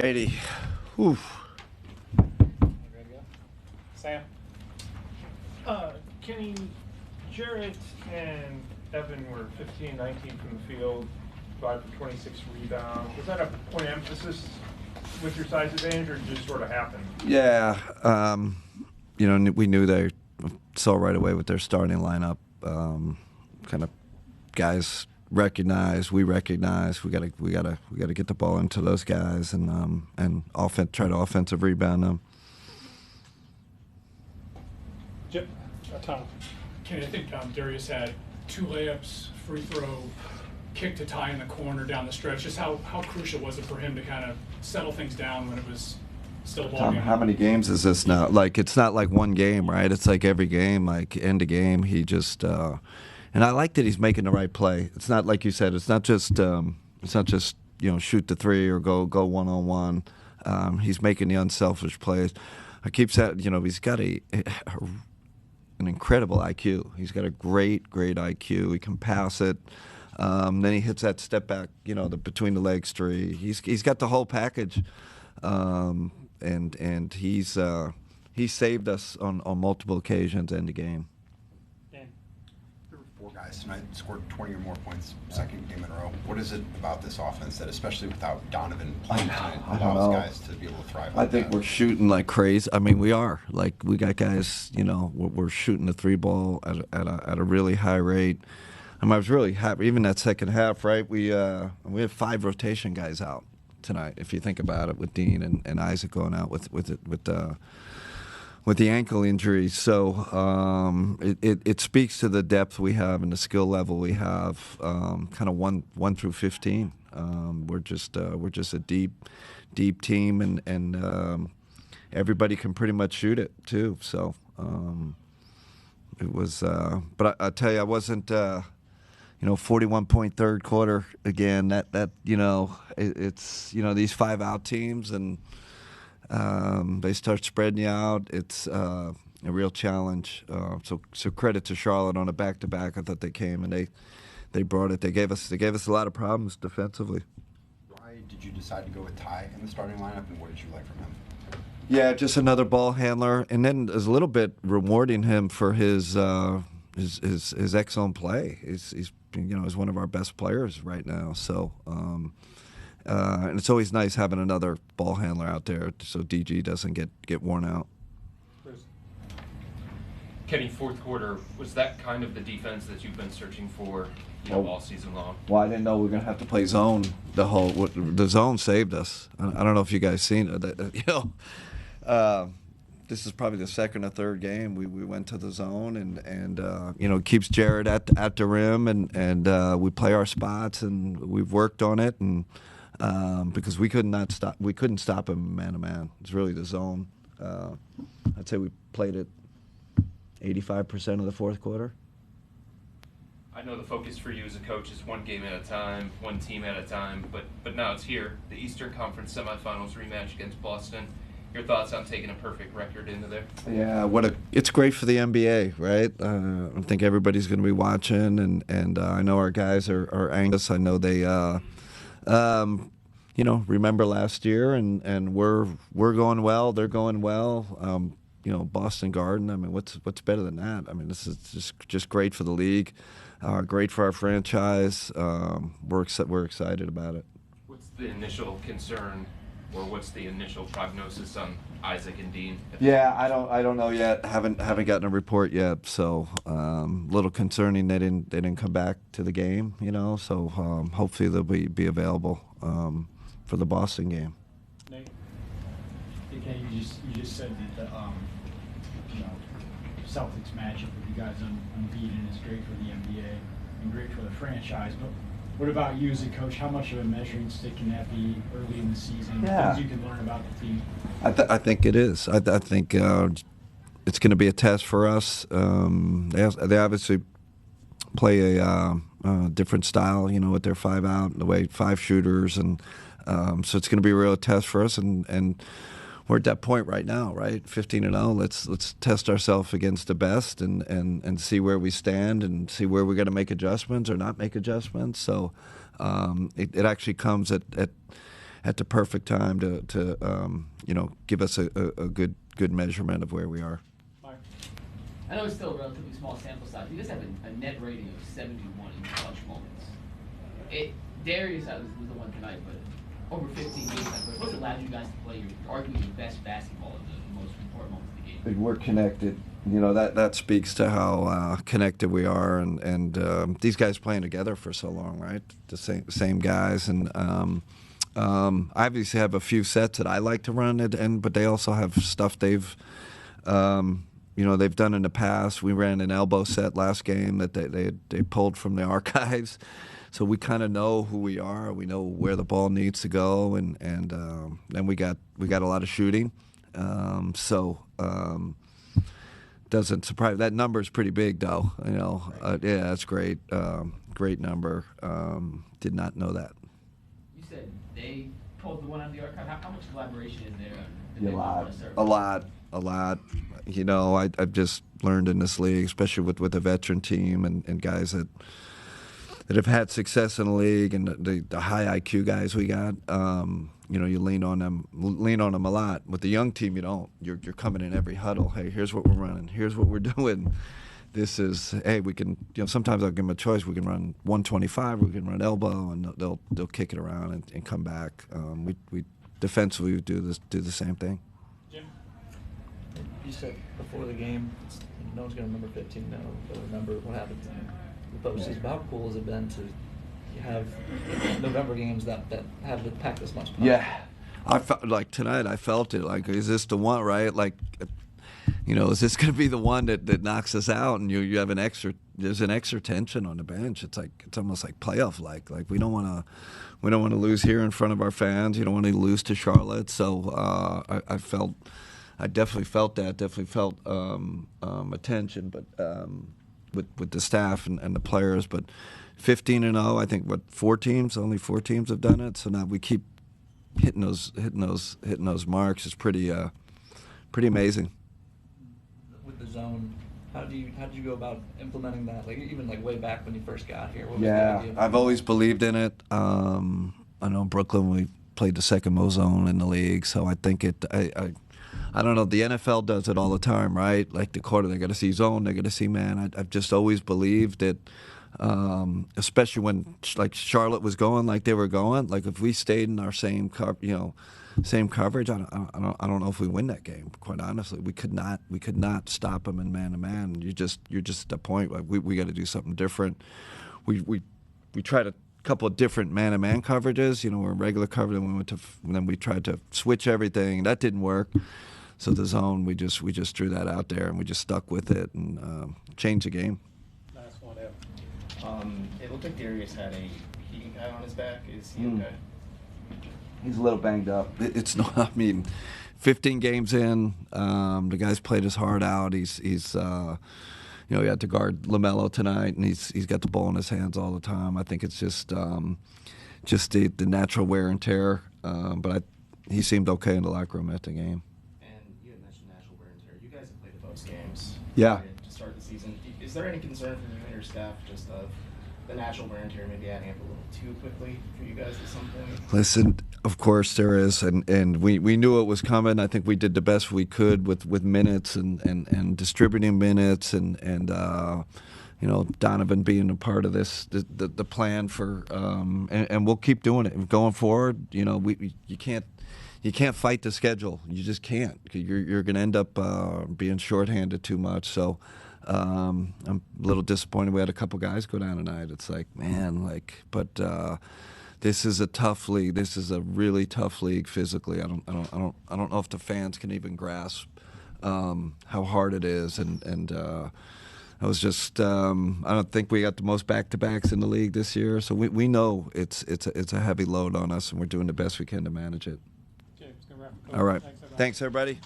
80. Whew. Ready to go? Sam? Kenny, Jarrett and Evan were 15, 19 from the field, 5 for 26 rebounds. Was that a point of emphasis with your size advantage, or just sort of happened? Yeah, we knew they saw right away with their starting lineup. Kind of guys recognize, we recognize. We gotta get the ball into those guys and try to offensive rebound them. Chip? Tom? Kenny, I think Darius had 2 layups, free throw, kick to tie in the corner down the stretch. Just how crucial was it for him to kind of settle things down when it was still a ball Tom, game? how many games is this now? Like, it's not like one game, right? It's like every game, like end of game, he just and I like that he's making the right play. It's not like you said. It's not just shoot the three or go 1-on-1. He's making the unselfish plays. I keep saying, he's got an incredible IQ. He's got a great IQ. He can pass it. Then he hits that step back, the between the legs three. He's got the whole package, and he's saved us on multiple occasions in the game. Dan? There were 4 guys tonight scored 20 or more points, second game in a row. What is it about this offense that, especially without Donovan playing tonight, allows guys to be able to thrive? I think we're shooting like crazy. I mean, we are. Like, we got guys, we're shooting the 3 ball at a really high rate. I was really happy. Even that second half, right? We had 5 rotation guys out tonight. If you think about it, with Dean and Isaac going out with the ankle injury. So it speaks to the depth we have and the skill level we have. Kind of 1 through 15. We're just a deep team, and everybody can pretty much shoot it too. So it was. But I tell you, I wasn't. 41-point third quarter again. That it's these 5-out teams, and they start spreading you out. It's a real challenge. So credit to Charlotte on a back-to-back. I thought they came and they brought it. They gave us a lot of problems defensively. Why did you decide to go with Tai in the starting lineup, and what did you like from him? Yeah, just another ball handler, and then there's a little bit rewarding him for his excellent play. He's one of our best players right now. So, and it's always nice having another ball handler out there so DG doesn't get worn out. Kenny, fourth quarter, was that kind of the defense that you've been searching for, all season long? Well, I didn't know we were going to have to play zone. The zone saved us. I don't know if you guys seen it. This is probably the second or third game we went to the zone, and keeps Jared at the rim, and we play our spots, and we've worked on it, and because we couldn't stop him man to man. It's really the zone. I'd say we played it 85% of the fourth quarter. I know the focus for you as a coach is one game at a time, one team at a time, but now it's here, the Eastern Conference semifinals rematch against Boston. Your thoughts on taking a perfect record into there? Yeah, it's great for the NBA, right? I think everybody's going to be watching, and I know our guys are anxious. I know they, remember last year, and we're going well. They're going well. Boston Garden. I mean, what's better than that? I mean, this is just great for the league, great for our franchise. We're excited about it. What's the initial concern? Or what's the initial prognosis on Isaac and Dean? Yeah, I don't know yet. Haven't gotten a report yet. So little concerning they didn't come back to the game. So hopefully they'll be available for the Boston game. Nate? Okay, you just said that Celtics matchup with you guys unbeaten is great for the NBA and great for the franchise, but what about you as a coach? How much of a measuring stick can that be early in the season? Yeah. Things you can learn about the team? I think it is. I think it's going to be a test for us. They obviously play a different style, with their 5-out, the way 5 shooters, and so it's going to be a real test for us. And we're at that point right now, right? 15-0. Let's test ourselves against the best and see where we stand and see where we're going to make adjustments or not make adjustments. So it actually comes at at the perfect time to give us a good measurement of where we are. Mike. I know it's still a relatively small sample size. You guys have a net rating of 71 in clutch moments. Darius was the one tonight, but over 15 games, what's allowed you guys to play arguably your best basketball in the most important moments of the game? We're connected. That speaks to how connected we are, and these guys playing together for so long, right? The same guys, and I obviously have a few sets that I like to run but they also have stuff they've done in the past. We ran an elbow set last game that they pulled from the archives, so we kind of know who we are. We know where the ball needs to go, and then we got a lot of shooting, doesn't surprise. That number is pretty big, though. Yeah, that's great. Great number. Did not know that. You said they pulled the one out of the archive. How much collaboration is there? A lot. I've just learned in this league, especially with a veteran team and guys that have had success in the league, and the high IQ guys we got. You lean on them a lot. With the young team, you don't. You're coming in every huddle. Hey, here's what we're running. Here's what we're doing. This is, hey, we can. Sometimes I'll give them a choice. We can run 125. We can run elbow, and they'll kick it around and come back. We defensively we do the same thing. Jim. You said before the game, no one's going to remember 15. No, they'll remember what happened in the postseason. How cool has it been to have November games that have to pack this much punch? Yeah, I felt like tonight. I felt it. Like, is this the one? Right? Like, is this going to be the one that knocks us out? And you have there's an extra tension on the bench. It's almost like playoff like we don't want to lose here in front of our fans. You don't want to lose to Charlotte. So I definitely felt that. Definitely felt a tension, but with the staff and the players, but. 15-0. I think only four teams have done it. So now we keep hitting those marks. It's pretty amazing. With the zone, how did you go about implementing that? Like even way back when you first got here. What was the idea? I've always believed in it. I know in Brooklyn we played the second most zone in the league, so I think I don't know. The NFL does it all the time, right? Like the quarter, they got to see zone, they got to see man. I've just always believed that. Especially when Charlotte was going like they were going, like if we stayed in our same coverage, I don't know if we win that game. Quite honestly, we could not stop them in man to man. You're just at the point like we got to do something different. We tried a couple of different man to man coverages. We're regular coverage, and then we tried to switch everything. That didn't work. So the zone, we just threw that out there and we just stuck with it and changed the game. It looked like Darius had a heating pad on his back. Is he okay? He's a little banged up. It's not. I mean, 15 games in, the guy's played his heart out. He's he had to guard LaMelo tonight, and he's got the ball in his hands all the time. I think it's just the natural wear and tear. But he seemed okay in the locker room after the game. And you had mentioned natural wear and tear. You guys have played the most games. Yeah. To start the season, is there any concern from you and your staff just of the natural wear and tear maybe adding up a little too quickly for you guys at some point? Listen, of course there is, and we knew it was coming. I think we did the best we could with minutes and distributing minutes and Donovan being a part of this the plan for and we'll keep doing it going forward. You can't fight the schedule. You just can't. You're going to end up being shorthanded too much. So. I'm a little disappointed. We had a couple guys go down tonight. It's like, man, but this is a tough league. This is a really tough league physically. I don't know if the fans can even grasp how hard it is. And I was just I don't think we got the most back-to-backs in the league this year. So we know it's a heavy load on us, and we're doing the best we can to manage it. James, All right. Thanks, everybody.